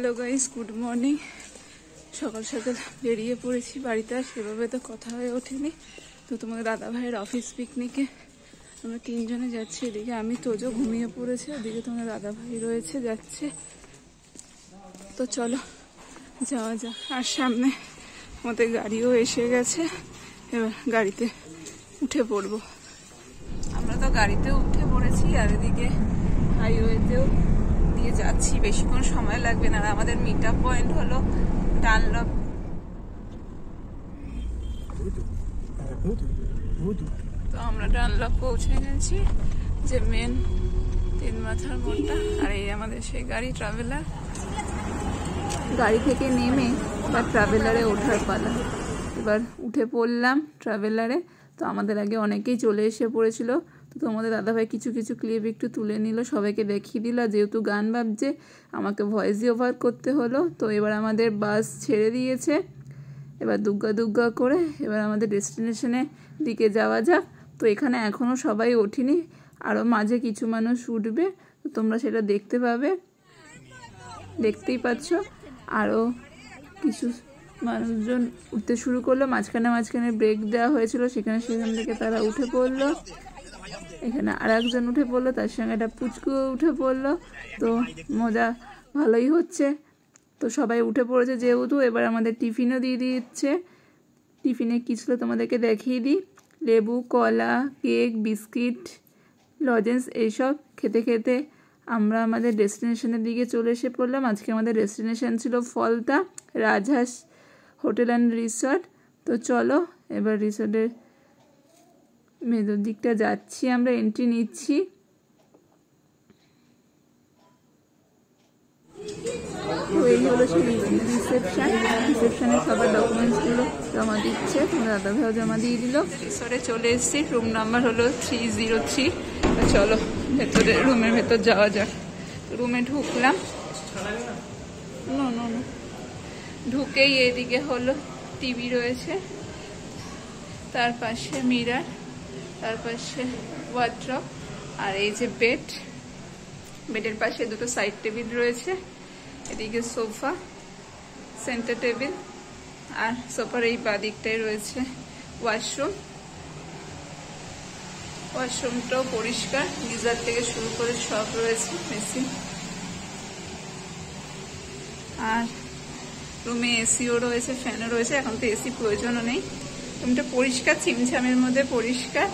Hello guys, good morning. সকাল সকাল বেরিয়ে পড়েছি। বাড়িতে আর সেভাবে তো কথা হয়ে ওঠেনি। তো তোমাদের দাদা ভাইয়ের অফিস পিকনিকে আমরা তিনজনে যাচ্ছি। এদিকে আমি তোজো ঘুমিয়ে পড়েছে, ওদিকে তোমাদের দাদা ভাই রয়েছে, যাচ্ছে। তো চলো যাওয়া যাক। আর সামনে আমাদের গাড়িও এসে গেছে, এবার গাড়িতে উঠে পড়বো। আমরা তো গাড়িতেও উঠে পড়েছি, আর এদিকে হাইওয়েতেও দিয়ে যাচ্ছি। বেশিক্ষণ সময় লাগবে না। আমাদের মিট আপ পয়েন্ট হলো ডানলপ। তো আমরা ডানলপ পৌঁছে গেছি, যে মেন 3 মাথার মোড়টা। আর এই আমাদের সেই গাড়ি ট্রাভেলার। গাড়ি থেকে নেমে বা ট্রাভেলারে ওঠার পালা। এবার উঠে পড়লাম ট্রাভেলারে। তো আমাদের আগে অনেকেই চলে এসে পড়েছিল। তো তোমাদের দাদাভাই কিছু কিছু ক্লিপ একটু তুলে নিল, সবাইকে দেখিয়ে দিল। যেহেতু গান বাজছে, আমাকে ভয়েস ওভার করতে হলো। তো এবার আমাদের বাস ছেড়ে দিয়েছে। এবার দুগ্গা দুগ্গা করে এবার আমাদের ডেস্টিনেশনের দিকে যাওয়া যাক। তো এখানে এখনও সবাই ওঠেনি, আরও মাঝে কিছু মানুষ উঠবে। তো তোমরা সেটা দেখতে পাবে, দেখতেই পাচ্ছ। আরও কিছু মানুষজন উঠতে শুরু করলো। মাঝখানে ব্রেক দেওয়া হয়েছিল, সেখান থেকে তারা উঠে পড়লো। এখানে আর একজন উঠে পড়লো, তার সঙ্গে একটা পুচকুও উঠে পড়লো। তো মজা ভালোই হচ্ছে। তো সবাই উঠে পড়েছে যেহেতু। এবার আমাদের টিফিনও দিয়ে দিচ্ছে। টিফিনে কী ছিল তোমাদেরকে দেখিয়ে দিই। লেবু, কলা, কেক, বিস্কিট, লজেন্স, এইসব খেতে খেতে আমরা আমাদের ডেস্টিনেশনের দিকে চলে এসে পড়লাম। আজকে আমাদের ডেস্টিনেশন ছিল ফলতা রাজহাঁস হোটেল অ্যান্ড রিসর্ট। তো চলো এবার রিসর্টের মেজর দিকটা যাচ্ছি, আমরা এন্ট্রি নিচ্ছি। তো এই হলো সেই রিসেপশনে সবার ডকুমেন্টসগুলো জমা দিচ্ছে। তোমার দাদাভাইও জমা দিয়ে দিল। রিসর্টে চলে এসেছি, রুম নাম্বার হলো 303। চলো ভেতরে, রুমের ভেতর যাওয়া যাক। রুমে ঢুকলাম। ঢুকেই এদিকে হলো টিভি রয়েছে, তার পাশে মিরার, তার পাশে ওয়ার্ড্রপ, আর এই যে বেড। বেডের পাশে দুটো সাইড টেবিল রয়েছে। এদিকে সোফা, সেন্টার টেবিল, আর সোফার এই বাদিকটাই রয়েছে ওয়াশরুম। ওয়াশরুমটাও পরিষ্কার, গিজার থেকে শুরু করে সব রয়েছে, মেশিন। আর রুমে এসিও রয়েছে, ফ্যানও রয়েছে। এখন তো এসি প্রয়োজনও নেই। রুমটা পরিষ্কার, ছিমছামের মধ্যে পরিষ্কার।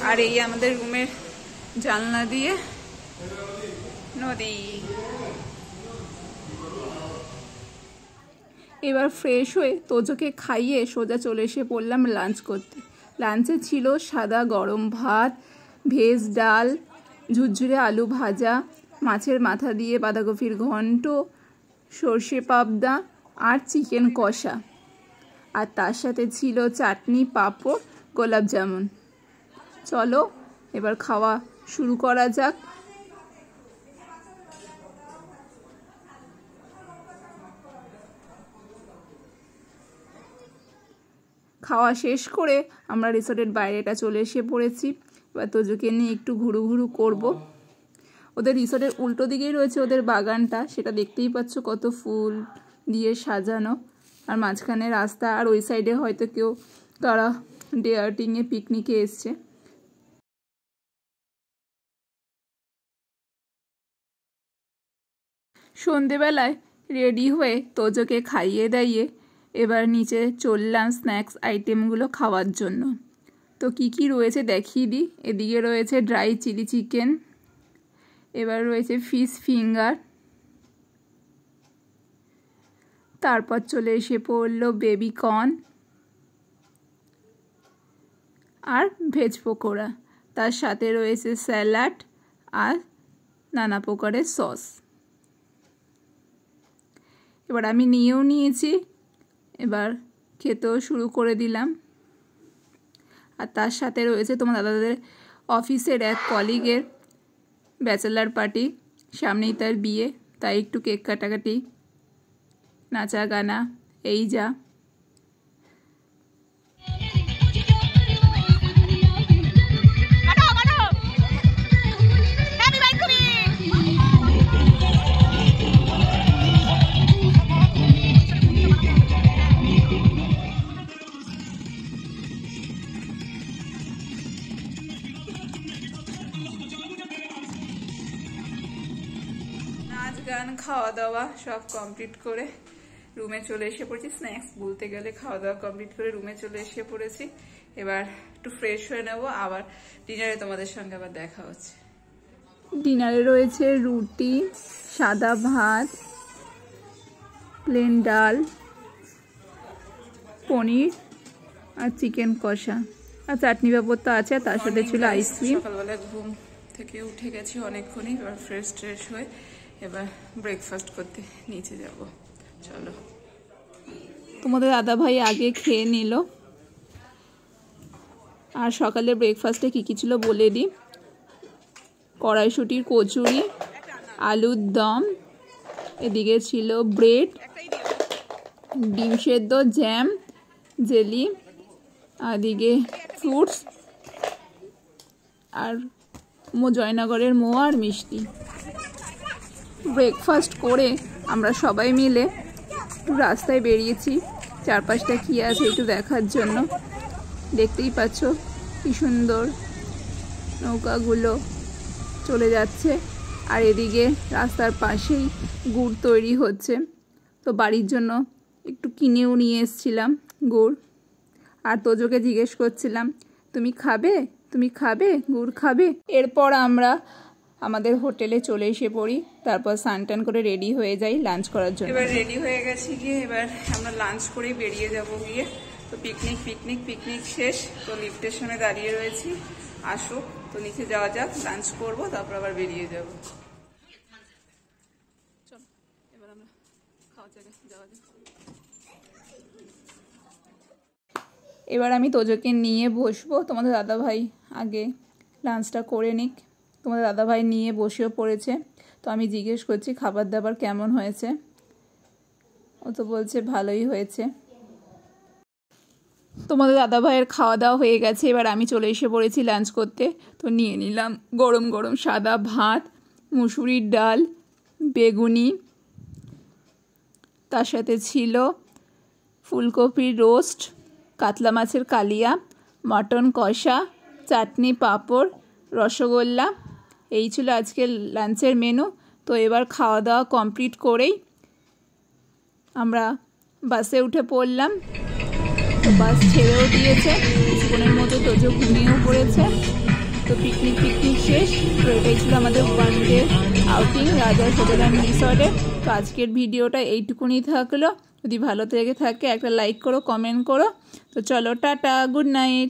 আর এই আমাদের রুমের জানলা দিয়ে নদী। এবার ফ্রেশ হয়ে তোজোকে খাইয়ে সোজা চলে এসে পড়লাম লাঞ্চ করতে। লাঞ্চে ছিল সাদা গরম ভাত, ভেজ ডাল, ঝুরঝুরে আলু ভাজা, মাছের মাথা দিয়ে বাঁধাকপির ঘন্ট, সর্ষে পাবদা, আর চিকেন কষা। আর তার সাথে ছিল চাটনি, পাঁপড়, গোলাপ জামুন। চলো এবার খাওয়া শুরু করা যাক। খাওয়া শেষ করে আমরা রিসর্টের বাইরেটা চলে এসে পড়েছি। এবার তোজোকে নিয়ে একটু ঘুরু করব। ওদের রিসর্টের উল্টো দিকেই রয়েছে ওদের বাগানটা, সেটা দেখতেই পাচ্ছ কত ফুল দিয়ে সাজানো। আর মাঝখানে রাস্তা, আর ওই সাইডে হয়তো কেউ তারা ডে আউটিংয়ে পিকনিকে এসছে। সন্ধেবেলায় রেডি হয়ে তোজোকে খাইয়ে দাইয়ে এবার নিচে চললাম স্ন্যাক্স আইটেমগুলো খাওয়ার জন্য। তো কি কি রয়েছে দেখিয়ে দিই। এদিকে রয়েছে ড্রাই চিলি চিকেন, এবার রয়েছে ফিশ ফিঙ্গার, তারপর চলে এসে পড়লো বেবি কর্ন আর ভেজ পকোড়া। তার সাথে রয়েছে স্যালাড আর নানা প্রকারের সস। এবার আমি নিয়েও নিয়েছি, এবার খেতেও শুরু করে দিলাম। আর তার সাথে রয়েছে তোমার দাদাদের অফিসের এক কলিগের ব্যাচেলার পার্টি, সামনেই তার বিয়ে, তাই একটু কেক কাটাকাটি, নাচা গানা, এই যা। নাচ গান খাওয়া দাওয়া সব কমপ্লিট করে রুমে চলে এসে পড়েছি। স্ন্যাক্স বলতে গেলে খাওয়া দাওয়া কমপ্লিট করে রুমে চলে এসে পড়েছি। এবার একটু ফ্রেশ হয়ে নেবো, আবার ডিনারে তোমাদের সঙ্গে আবার দেখা হচ্ছে। ডিনারে রয়েছে রুটি, সাদা ভাত, প্লেন ডাল, পনির আর চিকেন কষা আর চাটনি ব্যাপার তো আছে, তার সাথে ছিল আইসক্রিম। সকালবেলা ঘুম থেকে উঠে গেছি অনেকক্ষণই, এবার ফ্রেশ ট্রেশ হয়ে এবার ব্রেকফাস্ট করতে নিচে যাব। চলো, তোমাদের দাদা ভাই আগে খেয়ে নিল। আর সকালে ব্রেকফাস্টে কী কী ছিল বলে দিই। কড়াইশুঁটির কচুরি, আলুর দম, এদিকে ছিল ব্রেড, ডিম সেদ্ধ, জ্যাম, জেলি, এদিকে ফ্রুটস আর জয়নগরের মোয়া আর মিষ্টি। ব্রেকফাস্ট করে আমরা সবাই মিলে একটু রাস্তায় বেরিয়েছি চারপাশটা কী আছে একটু দেখার জন্য। দেখতেই পাচ্ছ কি সুন্দর নৌকাগুলো চলে যাচ্ছে, আর এদিকে রাস্তার পাশেই গুড় তৈরি হচ্ছে। তো বাড়ির জন্য একটু কিনেও নিয়ে এসেছিলাম গুড়। আর তোজোকে জিজ্ঞেস করছিলাম, তুমি খাবে, তুমি খাবে, গুড় খাবে? এরপর আমরা আমাদের হোটেলে চলে এসে পড়ি, তারপর স্নান টান করে রেডি হয়ে যাই লাঞ্চ করার জন্য। এবার রেডি হয়ে গেছি গিয়ে এবার আমরা লাঞ্চ করেই বেরিয়ে যাব গিয়ে। তো পিকনিক শেষ, তো লিফট স্টেশনে দাঁড়িয়ে রয়েছি, আসুক তো নিচে যাওয়া যাক, লাঞ্চ করবো, তারপর আবার বেরিয়ে যাব। চল এবার আমরা খাওয়া জায়গায় যাওয়া যাক। এবার আমি তোজোকে নিয়ে বসবো, তোমাদের দাদাভাই আগে লাঞ্চটা করে নিক। তোমাদের দাদাভাই নিয়ে বসেও পড়েছে। তো আমি জিজ্ঞেস করছি খাবার দাবার কেমন হয়েছে, ও তো বলছে ভালোই হয়েছে। তোমাদের দাদাভাইয়ের খাওয়া দাওয়া হয়ে গেছে, এবার আমি চলে এসে পড়েছি লাঞ্চ করতে। তো নিয়ে নিলাম গরম গরম সাদা ভাত, মুসুরির ডাল, বেগুনি, তার সাথে ছিল ফুলকপির রোস্ট, কাতলা মাছের কালিয়া, মটন কষা, চাটনি, পাঁপড়, রসগোল্লা। এই ছিল আজকের লাঞ্চের মেনু। তো এবার খাওয়া দাওয়া কমপ্লিট করেই আমরা বাসে উঠে পড়লাম। তো বাস ছেড়েও দিয়েছে, কিছুক্ষণের মতো তোজো ঘুমিয়েও পড়েছে। তো পিকনিক শেষ। তো এটাই ছিল আমাদের ওয়ান ডে আউটিং রাজার হোটেল অ্যান্ড রিসর্টে। তো আজকের ভিডিওটা এইটুকুনি থাকলো। যদি ভালো লেগে থাকে একটা লাইক করো, কমেন্ট করো। তো চলো, টাটা, গুড নাইট।